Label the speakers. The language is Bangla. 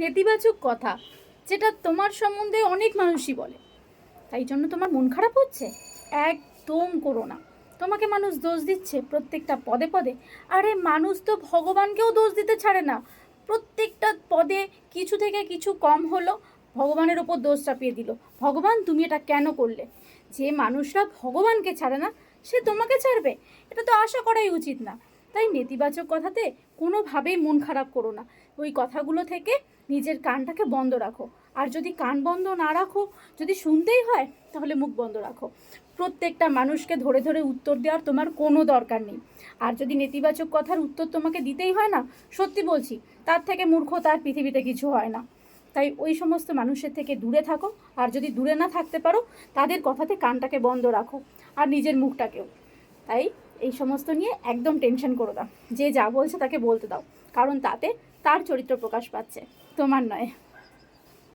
Speaker 1: নেতিবাচক কথা যেটা তোমার সম্বন্ধে অনেক মানুষই বলে, তাই জন্য তোমার মন খারাপ হচ্ছে? একদম করো না। তোমাকে মানুষ দোষ দিচ্ছে প্রত্যেকটা পদে পদে। আরে মানুষ তো ভগবানকেও দোষ দিতে ছাড়ে না। প্রত্যেকটা পদে কিছু থেকে কিছু কম হলো, ভগবানের ওপর দোষ চাপিয়ে দিল। ভগবান তুমি এটা কেন করলে? যে মানুষরা ভগবানকে ছাড়ে না সে তোমাকে ছাড়বে? এটা তো আশা করাই উচিত না। তাই নেতিবাচক কথাতে কোনোভাবেই মন খারাপ করো না। ওই কথাগুলো থেকে নিজের কানটাকে বন্ধ রাখো। আর যদি কান বন্ধ না রাখো, যদি শুনতেই হয় তাহলে মুখ বন্ধ রাখো। প্রত্যেকটা মানুষকে ধরে ধরে উত্তর দেওয়ার তোমার কোনো দরকার নেই। আর যদি নেতিবাচক কথার উত্তর তোমাকে দিতেই হয় না, সত্যি বলছি, তার থেকে মূর্খতা আর পৃথিবীতে কিছু হয় না। তাই ওই সমস্ত মানুষের থেকে দূরে থাকো। আর যদি দূরে না থাকতে পারো, তাদের কথাতে কানটাকে বন্ধ রাখো, আর নিজের মুখটাকেও। তাই এই সমস্ত নিয়ে একদম টেনশন করো না। যে যা বলছে তাকে বলতে দাও, কারণ তাতে তার চরিত্র প্রকাশ পাচ্ছে, তোমার নয়।